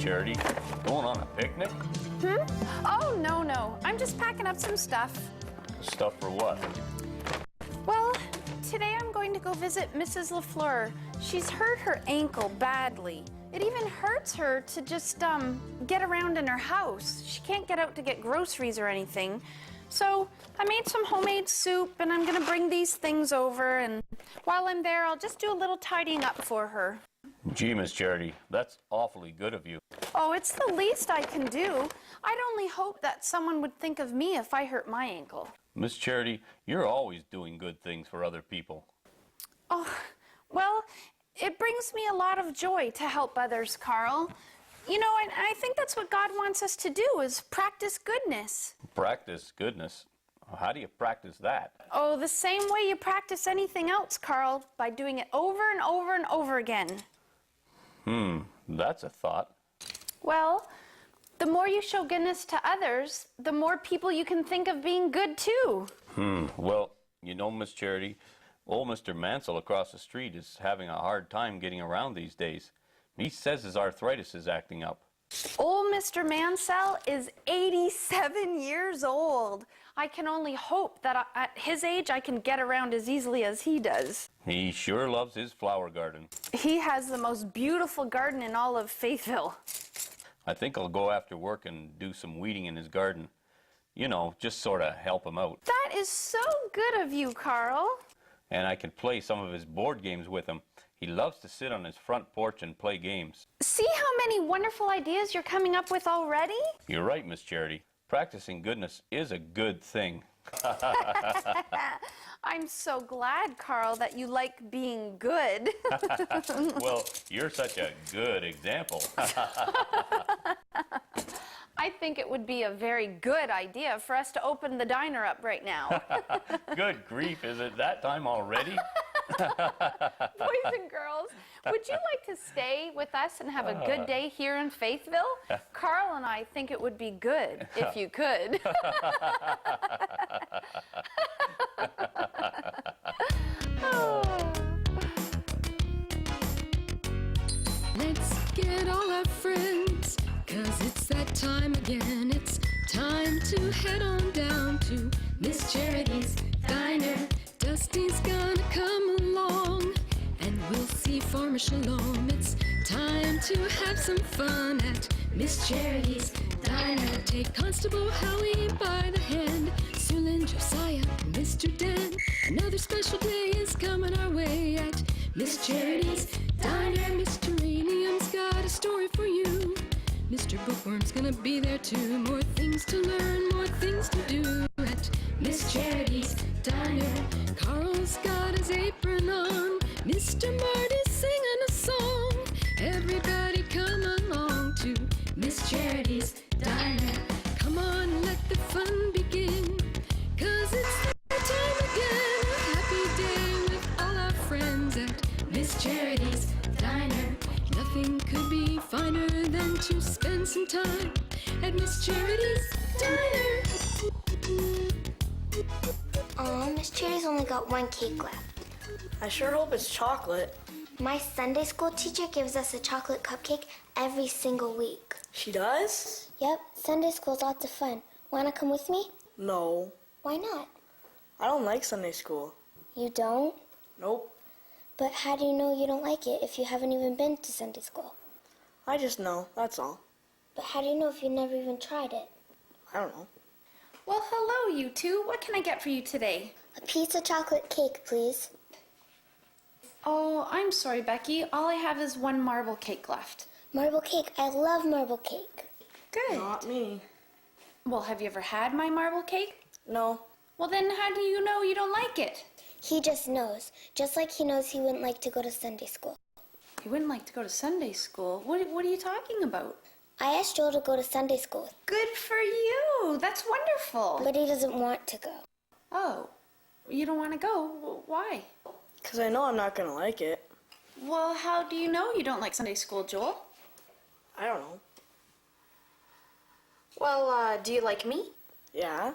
Charity? Going on a picnic? Oh, no. I'm just packing up some stuff. Stuff for what? Well, today I'm going to go visit Mrs. LaFleur. She's hurt her ankle badly. It even hurts her to just get around in her house. She can't get out to get groceries or anything. So I made some homemade soup and I'm gonna bring these things over, and while I'm there, I'll just do a little tidying up for her. Gee, Miss Charity, that's awfully good of you. Oh, it's the least I can do. I'd only hope that someone would think of me if I hurt my ankle. Miss Charity, you're always doing good things for other people. Oh, well, it brings me a lot of joy to help others, Carl. You know, and I think that's what God wants us to do, is practice goodness. Practice goodness? How do you practice that? Oh, the same way you practice anything else, Carl, by doing it over and over and over again. That's a thought. Well, the more you show goodness to others, the more people you can think of being good too. Well, you know, Miss Charity, old Mr. Mansell across the street is having a hard time getting around these days. He says his arthritis is acting up. Old Mr. Mansell is 87 years old. I can only hope that at his age I can get around as easily as he does. He sure loves his flower garden. He has the most beautiful garden in all of Faithville. I think I'll go after work and do some weeding in his garden. You know, just sort of help him out. That is so good of you, Carl. And I can play some of his board games with him. He loves to sit on his front porch and play games. See how many wonderful ideas you're coming up with already? You're right, Miss Charity. Practicing goodness is a good thing. I'm so glad, Carl, that you like being good. Well, you're such a good example. I think it would be a very good idea for us to open the diner up right now. Good grief, is it that time already? Boys and girls, would you like to stay with us and have a good day here in Faithville? Carl and I think it would be good if you could. Let's get all our friends, 'cause it's that time again. It's time to head on down to Miss Charity's Diner. Dusty's gonna come along, and we'll see Farmer Shalom. It's time to have some fun at Miss Charity's Diner. Take Constable Howie by the hand, Sulin, Josiah, and Mr. Dan. Another special day is coming our way at Miss Charity's Diner. Mr. Radium's got a story for you. Mr. Bookworm's gonna be there too. More things to learn, more things to do at Miss Charity's Diner. Carl's got his apron on. Mr. Marty's singing a song. Everybody come along to Miss Charity's Diner. Come on, let the fun begin, 'cause it's that time again. A happy day with all our friends at Miss Charity's Diner. Nothing could be finer than to spend some time at Miss Charity's Diner. Miss Charity's only got one cake left. I sure hope it's chocolate. My Sunday school teacher gives us a chocolate cupcake every single week. She does? Yep, Sunday school's lots of fun. Wanna come with me? No. Why not? I don't like Sunday school. You don't? Nope. But how do you know you don't like it if you haven't even been to Sunday school? I just know, that's all. But how do you know if you never even tried it? I don't know. Well, hello, you two. What can I get for you today? A piece of chocolate cake, please. Oh, I'm sorry, Becky. All I have is one marble cake left. Marble cake. I love marble cake. Good. Not me. Well, have you ever had my marble cake? No. Well, then how do you know you don't like it? He just knows. Just like he knows he wouldn't like to go to Sunday school. You wouldn't like to go to Sunday school? What are you talking about? I asked Joel to go to Sunday school, Good for you. That's wonderful. but he doesn't want to go. Oh, you don't want to go? Why? 'Cause I know I'm not gonna like it. Well, how do you know you don't like Sunday school, Joel? I don't know. Well, do you like me? Yeah?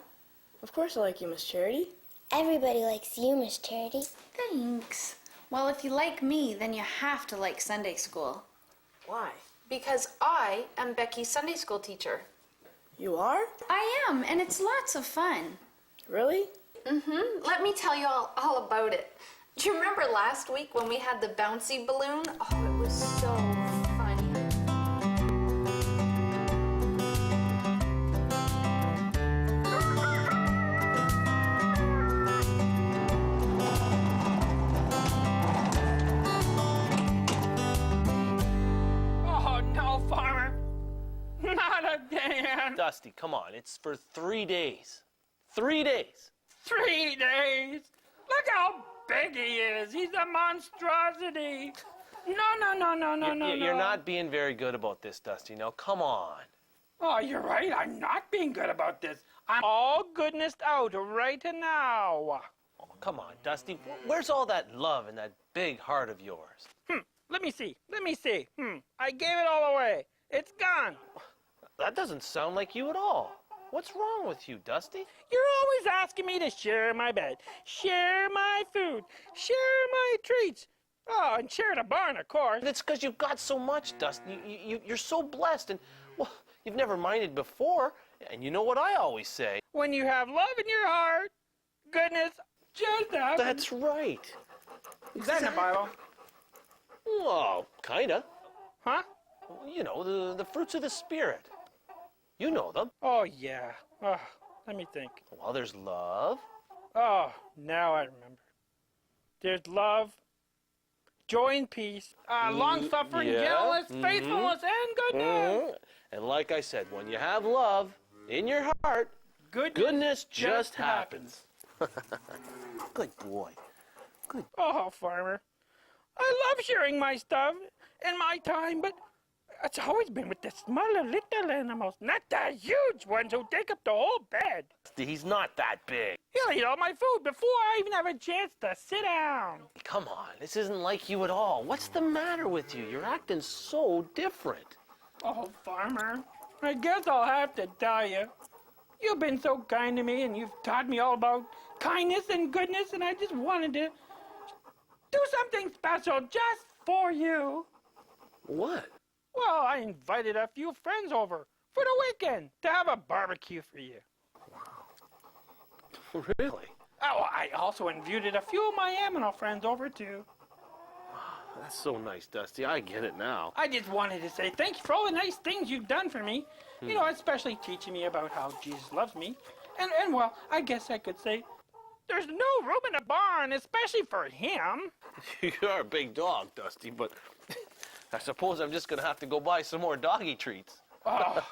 Of course I like you, Miss Charity. Everybody likes you, Miss Charity. Thanks. Well, if you like me, then you have to like Sunday school. Why? because I am Becky's Sunday school teacher. You are? I am, and it's lots of fun. Really? Mm-hmm. Let me tell you all about it. Do you remember last week when we had the bouncy balloon? Oh, it was so funny. Oh, no, Farmer. Not again. Dusty, come on. It's for 3 days. 3 days. 3 days. Look how big he is. He's a monstrosity. No. You're not being very good about this, Dusty. Now, come on. Oh, you're right. I'm not being good about this. I'm all goodness out right now. Oh, come on, Dusty. Where's all that love in that big heart of yours? Let me see. I gave it all away. It's gone. That doesn't sound like you at all. What's wrong with you, Dusty? You're always asking me to share my bed, share my food, share my treats. Oh, and share the barn, of course. It's because you've got so much, Dusty. You're so blessed, and, well, you've never minded before. And you know what I always say? When you have love in your heart, goodness just happens. That's right. Is that in the Bible? Well, kinda. Huh? You know, the fruits of the Spirit. You know them. Oh, yeah. Oh, let me think. Well, there's love. Oh, now I remember. There's love, joy and peace, long-suffering, yeah, gentleness, faithfulness, and goodness. And like I said, when you have love in your heart, goodness just happens. Good boy. Good. Oh, Farmer, I love sharing my stuff and my time, but it's always been with the smaller little animals, not the huge ones who take up the whole bed. He's not that big. He'll eat all my food before I even have a chance to sit down. Come on, this isn't like you at all. What's the matter with you? You're acting so different. Oh, Farmer, I guess I'll have to tell you. You've been so kind to me, and you've taught me all about kindness and goodness, and I just wanted to do something special just for you. What? Well, I invited a few friends over for the weekend to have a barbecue for you. Really? Oh, I also invited a few of my animal friends over, too. That's so nice, Dusty. I get it now. I just wanted to say thank you for all the nice things you've done for me. You know, especially teaching me about how Jesus loves me. And well, I guess I could say there's no room in the barn, especially for him. You're a big dog, Dusty, but I suppose I'm just going to have to go buy some more doggy treats. Oh,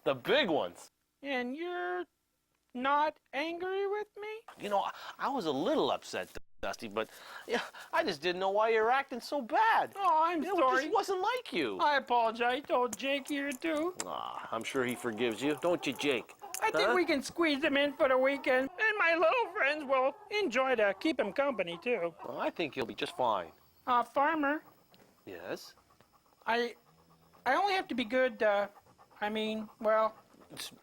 The big ones. and you're not angry with me? You know, I was a little upset, Dusty, but yeah, I just didn't know why you were acting so bad. Oh, I'm It sorry. just wasn't like you. I apologize. Told Jake here, too. I'm sure he forgives you, don't you, Jake? I think we can squeeze him in for the weekend, and my little friends will enjoy to keep him company, too. Well, I think he'll be just fine. Farmer, Yes? I only have to be good, well,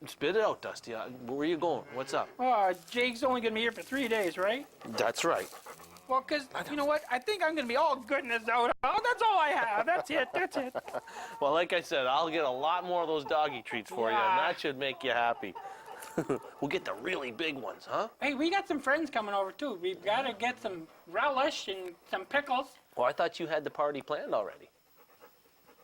Spit it out, Dusty. Where are you going? What's up? Jake's only gonna be here for 3 days, right? That's right. Well, 'cause you know what? I think I'm gonna be all goodness out. Oh, that's all I have. That's it. Well, like I said, I'll get a lot more of those doggy treats for you, and Yeah. that should make you happy. We'll get the really big ones, huh? Hey, we got some friends coming over, too. We've gotta get some relish and some pickles. Well, I thought you had the party planned already.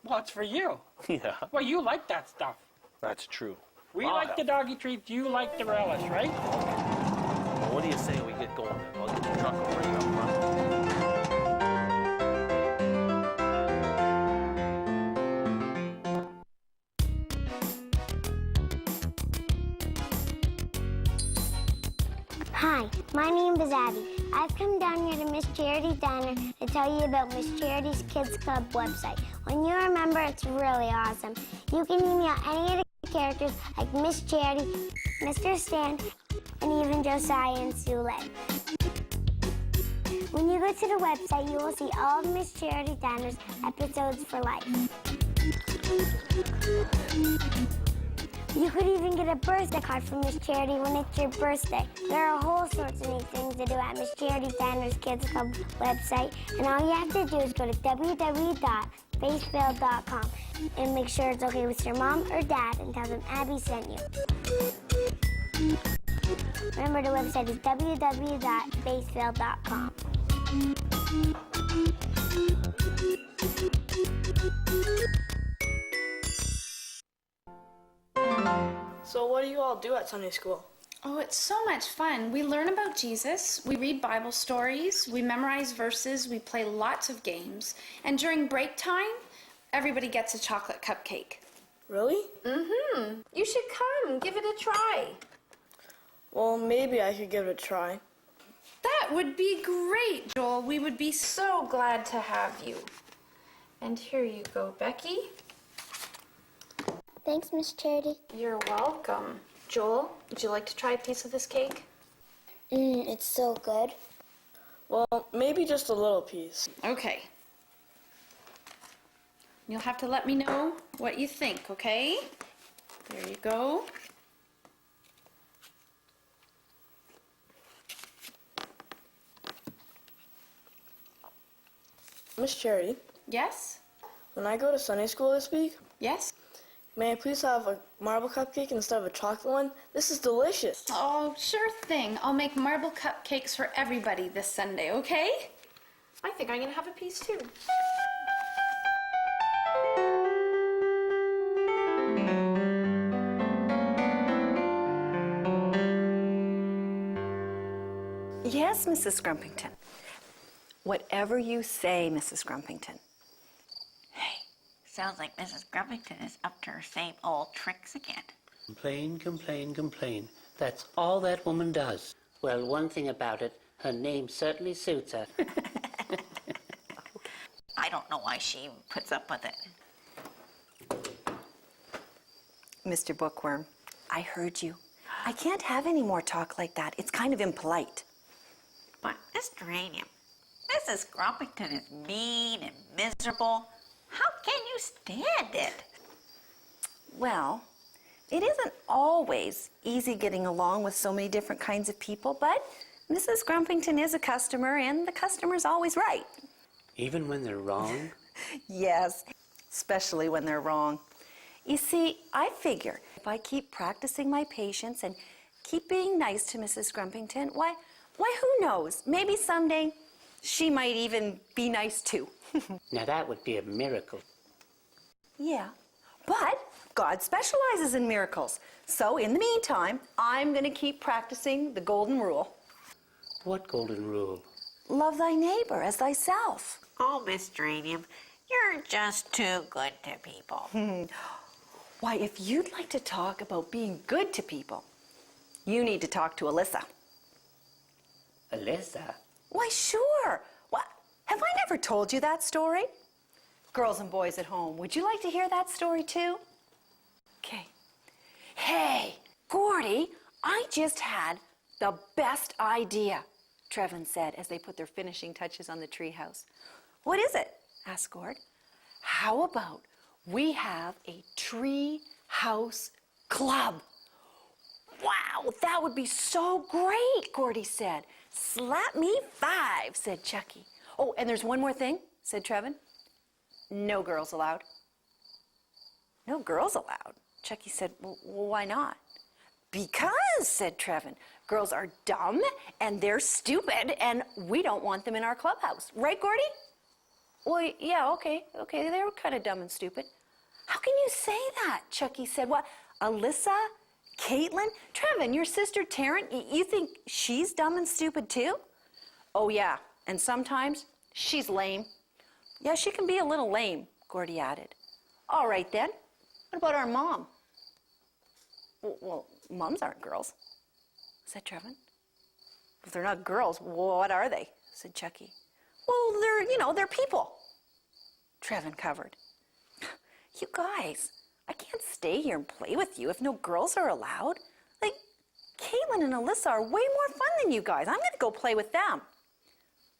Well, it's for you. Yeah, Well, you like that stuff. that's true. We I'll like have the doggy treats, you like the relish, right? Well, what do you say we get going then? I'll get the truck over here up front. Hi, my name is Abby. I've come down here to Miss Charity's Diner to tell you about Miss Charity's Kids Club website. When you're a member, it's really awesome. You can email any of the characters like Miss Charity, Mr. Stan, and even Josiah and Sue Lynn. When you go to the website, you will see all of Miss Charity Diner's episodes for life. You could even get a birthday card from Miss Charity when it's your birthday. There are whole sorts of neat things to do at Miss Charity Diner's Kids Club website, and all you have to do is go to www.thedinerkids.com faithville.com. And make sure it's okay with your mom or dad and tell them Abby sent you. Remember, the website is www.faithville.com. So what do you all do at Sunday school? Oh, it's so much fun. We learn about Jesus, we read Bible stories, we memorize verses, we play lots of games, and during break time, everybody gets a chocolate cupcake. Really? Mm-hmm. You should come. Give it a try. Well, maybe I could give it a try. That would be great, Joel. We would be so glad to have you. And here you go, Becky. Thanks, Miss Charity. You're welcome. Joel, would you like to try a piece of this cake? It's so good. Well, maybe just a little piece. Okay. You'll have to let me know what you think, okay? There you go. Miss Charity, Yes? when I go to Sunday school this week, Yes? may I please have a marble cupcake instead of a chocolate one? This is delicious. Oh, sure thing. I'll make marble cupcakes for everybody this Sunday, okay? I think I'm gonna have a piece too. Yes, Mrs. Grumpington. Whatever you say, Mrs. Grumpington. Hey, sounds like Mrs. Grumpington is up to her same old tricks again. Complain, complain, complain. That's all that woman does. Well, one thing about it, her name certainly suits her. I don't know why she even puts up with it. Mr. Bookworm, I heard you. I can't have any more talk like that. It's kind of impolite. But, Mr. Ranium, Mrs. Grumpington is mean and miserable. How can you stand it? Well, it isn't always easy getting along with so many different kinds of people, but Mrs. Grumpington is a customer, and the customer's always right. Even when they're wrong? Yes, especially when they're wrong. You see, I figure if I keep practicing my patience and keep being nice to Mrs. Grumpington, why, who knows? Maybe someday she might even be nice too. Now that would be a miracle. Yeah, but God specializes in miracles. So in the meantime, I'm going to keep practicing the golden rule. What golden rule? Love thy neighbor as thyself. Oh, Miss Ranium, you're just too good to people. Why, if you'd like to talk about being good to people, you need to talk to Alyssa. Alyssa? Why, sure. What? Have I never told you that story? Girls and boys at home, would you like to hear that story too? Okay. Hey, Gordy, I just had the best idea, Trevin said as they put their finishing touches on the treehouse. What is it? Asked Gord. How about we have a tree house club? Wow, that would be so great, Gordy said. Slap me 5, said Chucky. Oh, and there's one more thing, said Trevin. No girls allowed. No girls allowed? Chucky said, well, why not? Because, said Trevin, girls are dumb and they're stupid and we don't want them in our clubhouse. Right, Gordy? Well, yeah, okay, they were kind of dumb and stupid. How can you say that? Chucky said, what, Alyssa, Caitlin? Trevin, your sister Taryn, you think she's dumb and stupid too? Oh yeah, and sometimes she's lame. Yeah, she can be a little lame, Gordy added. All right then, what about our mom? Well, moms aren't girls, said Trevin. If they're not girls, what are they? Said Chucky. Well, they're people. Trevin covered. You guys, I can't stay here and play with you if no girls are allowed. Like, Caitlin and Alyssa are way more fun than you guys. I'm gonna go play with them.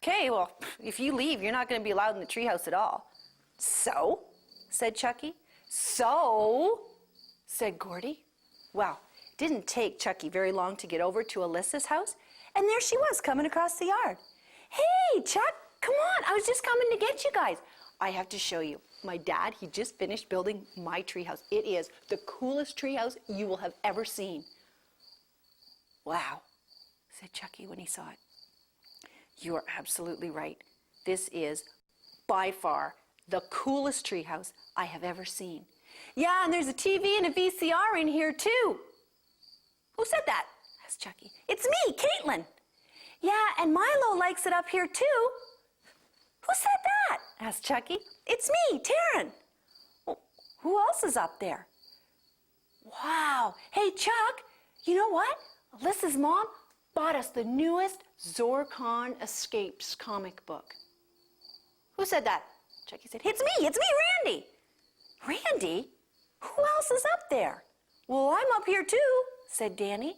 Okay, well, if you leave, you're not gonna be allowed in the treehouse at all. So, said Chucky. So, said Gordy. Well, it didn't take Chucky very long to get over to Alyssa's house, and there she was coming across the yard. Hey, Chuck, come on, I was just coming to get you guys. I have to show you. My dad, he just finished building my treehouse. It is the coolest treehouse you will have ever seen. Wow, said Chucky when he saw it. You are absolutely right. This is by far the coolest treehouse I have ever seen. Yeah, and there's a TV and a VCR in here too. Who said that? Asked Chucky. It's me, Caitlin. Yeah, and Milo likes it up here too. Who said that? Asked Chucky. It's me, Taryn. Well, who else is up there? Wow. Hey, Chuck, you know what? Alyssa's mom bought us the newest Zorkon Escapes comic book. Who said that? Chucky said, it's me, Randy. Randy? Who else is up there? Well, I'm up here too, said Danny.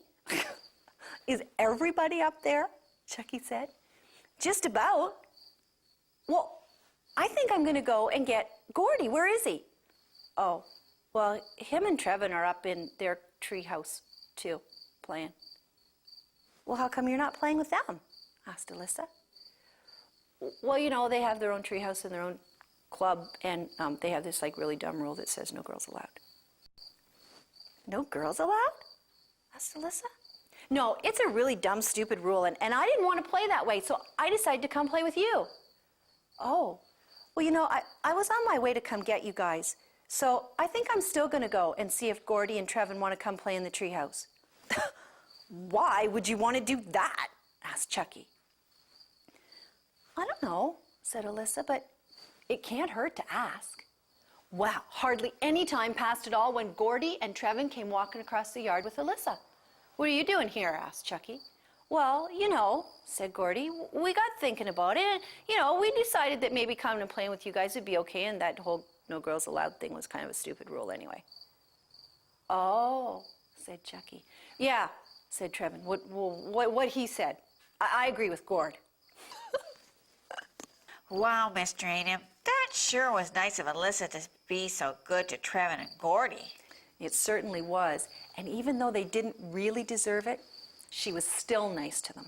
Is everybody up there? Chucky said. Just about. Well, I think I'm going to go and get Gordy. Where is he? Oh, well, him and Trevin are up in their treehouse too, playing. Well, how come you're not playing with them? Asked Alyssa. Well, you know, they have their own treehouse and their own club, and they have this like really dumb rule that says no girls allowed. No girls allowed? Asked Alyssa. No, it's a really dumb, stupid rule, and I didn't want to play that way, so I decided to come play with you. Oh, well, you know, I was on my way to come get you guys, so I think I'm still going to go and see if Gordy and Trevin want to come play in the treehouse. Why would you want to do that? Asked Chucky. I don't know, said Alyssa, but it can't hurt to ask. Wow, hardly any time passed at all when Gordy and Trevin came walking across the yard with Alyssa. What are you doing here? Asked Chucky. Well, you know, said Gordy, we got thinking about it, and, you know, we decided that maybe coming and playing with you guys would be okay, and that whole no girls allowed thing was kind of a stupid rule anyway. Oh, said Chucky. Yeah, said Trevin, what he said. I agree with Gord. Wow, Mr. Anum, that sure was nice of Alyssa to be so good to Trevin and Gordy. It certainly was, and even though they didn't really deserve it, she was still nice to them.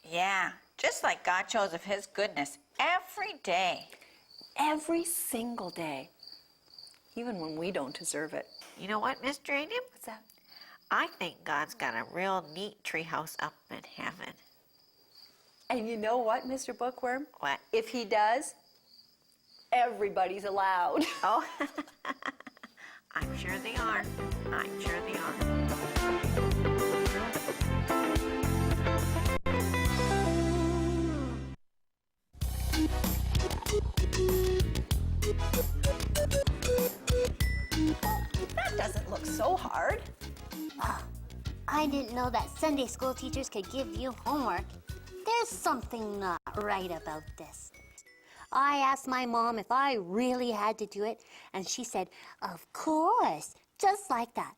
Yeah, just like God shows of his goodness every day. Every single day, even when we don't deserve it. You know what, Mr. Anum? What's that? I think God's got a real neat treehouse up in heaven. And you know what, Mr. Bookworm? What? If he does, everybody's allowed. Oh, I'm sure they are. I'm sure they are. That doesn't look so hard. I didn't know that Sunday school teachers could give you homework. There's something not right about this. I asked my mom if I really had to do it, and she said, of course, just like that.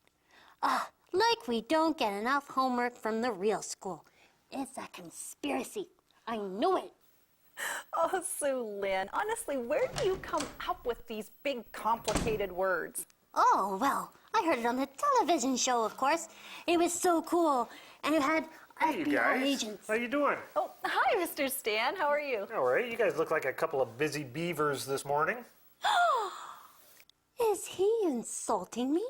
Like we don't get enough homework from the real school. It's a conspiracy. I knew it. Oh, Sue Lynn, honestly, where do you come up with these big, complicated words? Oh, well, I heard it on the television show, of course. It was so cool, and it had Hey, you FBI guys. agents. How you doing? Oh, hi, Mr. Stan. How are you? All right. You guys look like a couple of busy beavers this morning. Is he insulting me?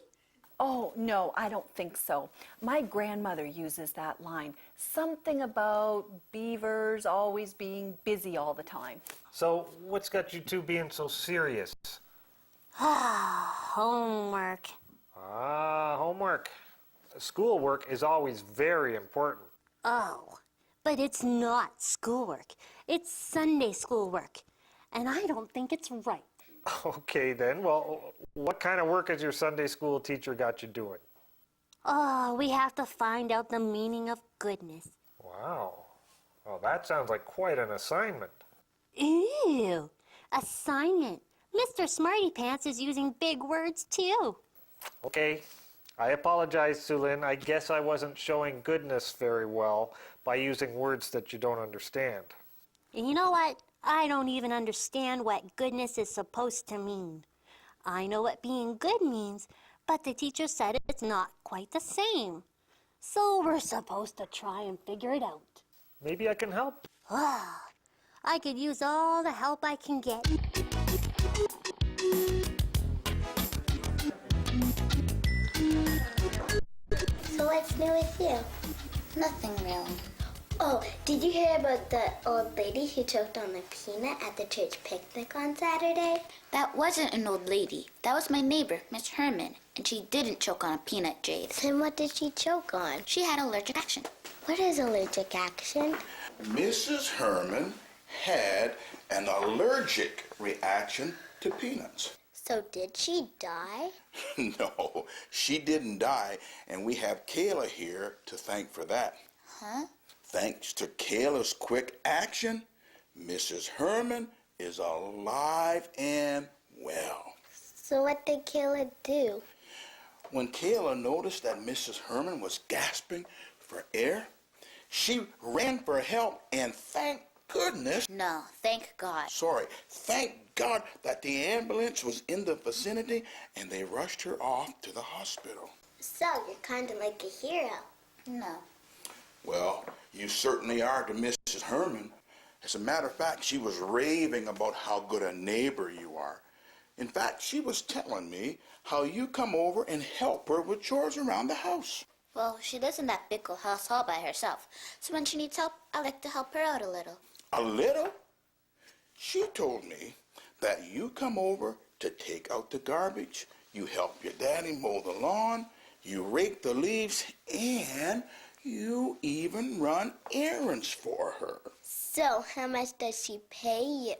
Oh, no, I don't think so. My grandmother uses that line. Something about beavers always being busy all the time. So, what's got you two being so serious? Homework. Homework. Schoolwork is always very important. Oh, but it's not schoolwork. It's Sunday schoolwork. And I don't think it's right. Okay, then. Well, what kind of work has your Sunday school teacher got you doing? Oh, we have to find out the meaning of goodness. Wow. Well, that sounds like quite an assignment. Ew, assignment. Mr. Smarty Pants is using big words, too. Okay. I apologize, Sulin. I guess I wasn't showing goodness very well by using words that you don't understand. And you know what? I don't even understand what goodness is supposed to mean. I know what being good means, but the teacher said it's not quite the same. So we're supposed to try and figure it out. Maybe I can help. I could use all the help I can get. What's new with you? Nothing really. Oh, did you hear about the old lady who choked on a peanut at the church picnic on Saturday? That wasn't an old lady. That was my neighbor, Miss Herman. And she didn't choke on a peanut, Jade. Then what did she choke on? She had allergic action. What is allergic action? Mrs. Herman had an allergic reaction to peanuts. So did she die? No, she didn't die, and we have Kayla here to thank for that. Huh? Thanks to Kayla's quick action, Mrs. Herman is alive and well. So what did Kayla do? When Kayla noticed that Mrs. Herman was gasping for air, she ran for help, and thank goodness... No, thank God. Sorry, thank God that the ambulance was in the vicinity and they rushed her off to the hospital. So you're kind of like a hero. No. Well, you certainly are to Mrs. Herman. As a matter of fact, she was raving about how good a neighbor you are. In fact, she was telling me how you come over and help her with chores around the house. Well, she lives in that big old house all by herself. So when she needs help, I like to help her out a little. A little? She told me that you come over to take out the garbage, you help your daddy mow the lawn, you rake the leaves, and you even run errands for her. So how much does she pay you?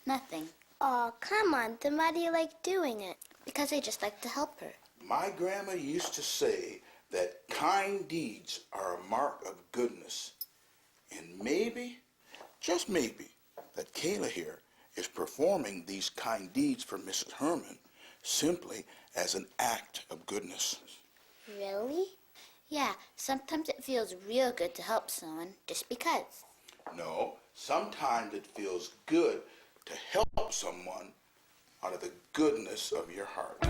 Nothing. Oh, come on. Then why do you like doing it? Because I just like to help her. My grandma used to say that kind deeds are a mark of goodness. And maybe, just maybe, that Kayla here is performing these kind deeds for Mrs. Herman simply as an act of goodness. Really? Yeah, sometimes it feels real good to help someone just because. No, sometimes it feels good to help someone out of the goodness of your heart.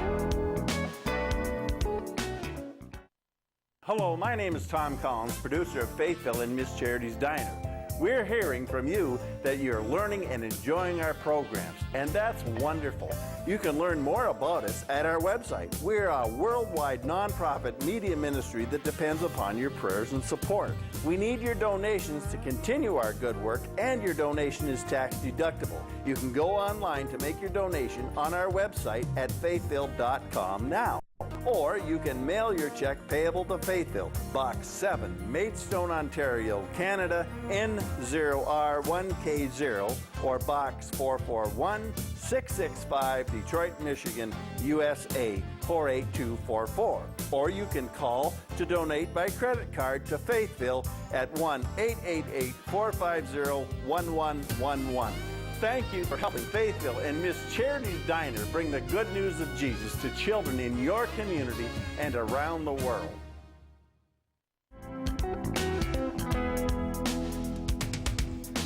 Hello, my name is Tom Collins, producer of Faithville and Miss Charity's Diner. We're hearing from you that you're learning and enjoying our programs, and that's wonderful. You can learn more about us at our website. We're a worldwide nonprofit media ministry that depends upon your prayers and support. We need your donations to continue our good work, and your donation is tax deductible. You can go online to make your donation on our website at faithville.com now. Or you can mail your check payable to Faithville, Box 7, Maidstone, Ontario, Canada, N0R1K0, or Box 441, 665, Detroit, Michigan, USA 48244. Or you can call to donate by credit card to Faithville at 1-888-450-1111. Thank you for helping Faithville and Miss Charity's Diner bring the good news of Jesus to children in your community and around the world.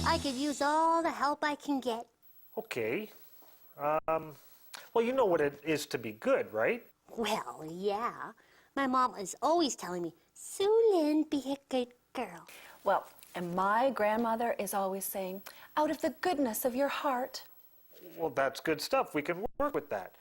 I could use all the help I can get. Okay. Well, you know what it is to be good, right? Well, yeah. My mom is always telling me, Sue Lynn, be a good girl. Well, and my grandmother is always saying, out of the goodness of your heart. Well, that's good stuff. We can work with that.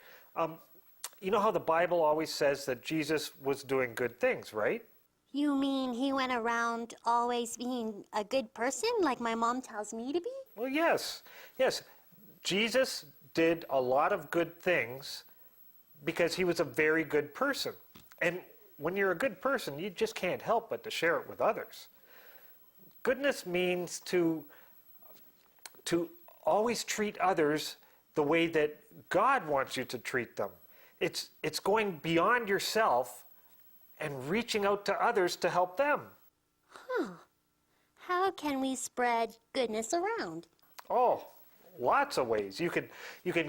You know how the Bible always says that Jesus was doing good things, right? You mean he went around always being a good person like my mom tells me to be? Well, yes. Yes. Jesus did a lot of good things because he was a very good person. And when you're a good person, you just can't help but to share it with others. Goodness means to always treat others the way that God wants you to treat them. It's going beyond yourself and reaching out to others to help them. Huh. How can we spread goodness around? Oh, lots of ways. You could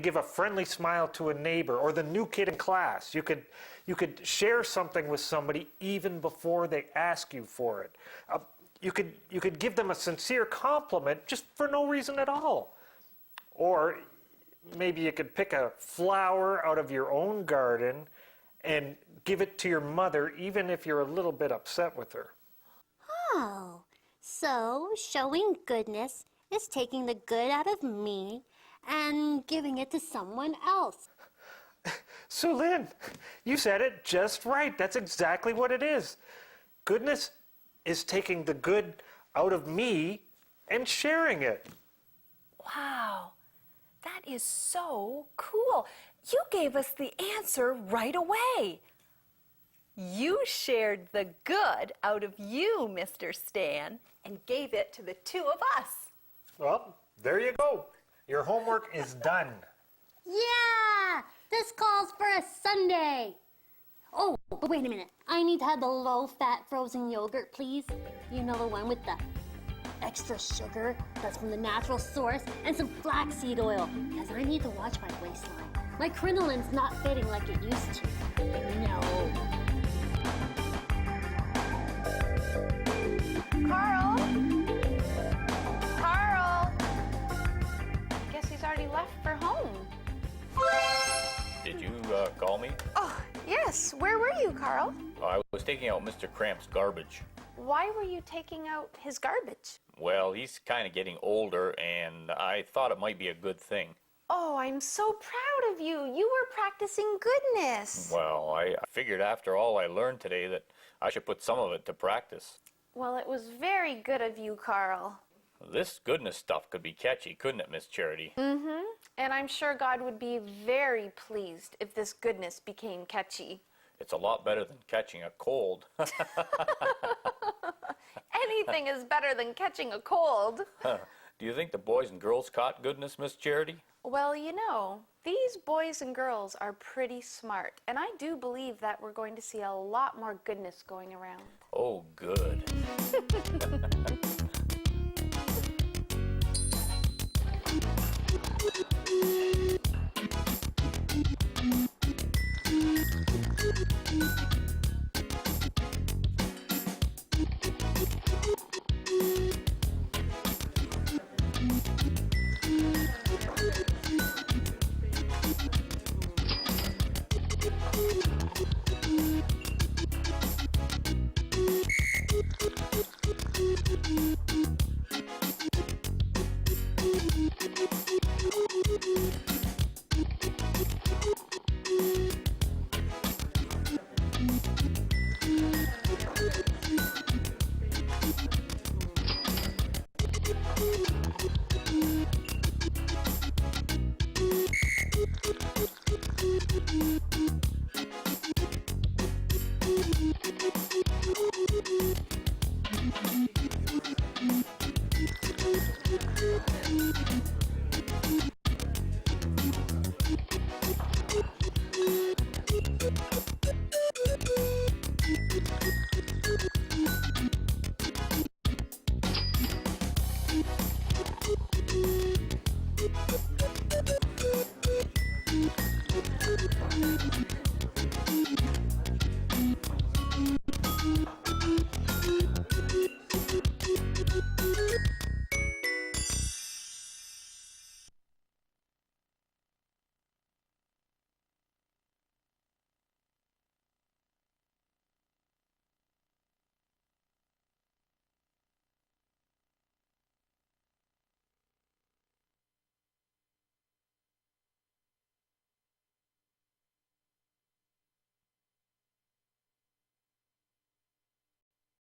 give a friendly smile to a neighbor or the new kid in class. You could share something with somebody even before they ask you for it. You could give them a sincere compliment just for no reason at all. Or maybe you could pick a flower out of your own garden and give it to your mother even if you're a little bit upset with her. Oh, so showing goodness is taking the good out of me and giving it to someone else. Sue Lynn, you said it just right. That's exactly what it is. Goodness is taking the good out of me and sharing it. Wow, that is so cool. You gave us the answer right away. You shared the good out of you, Mr. Stan, and gave it to the two of us. Well, there you go. Your homework is done. Yeah! This calls for a sundae. Oh, but wait a minute. I need to have the low-fat frozen yogurt, please. You know, the one with the extra sugar that's from the natural source and some flaxseed oil, because I need to watch my waistline. My crinoline's not fitting like it used to. No. Carl? Carl? I guess he's already left for home. Did you call me? Oh, yes. Where were you, Carl? I was taking out Mr. Cramp's garbage. Why were you taking out his garbage? Well, he's kind of getting older, and I thought it might be a good thing. Oh, I'm so proud of you. You were practicing goodness. Well, I figured after all I learned today that I should put some of it to practice. Well, it was very good of you, Carl. This goodness stuff could be catchy, couldn't it, Miss Charity? Mm-hmm. And I'm sure God would be very pleased if this goodness became catchy. It's a lot better than catching a cold. Anything is better than catching a cold. Do you think the boys and girls caught goodness, Miss Charity? Well, you know, these boys and girls are pretty smart, and I do believe that we're going to see a lot more goodness going around. Oh, good.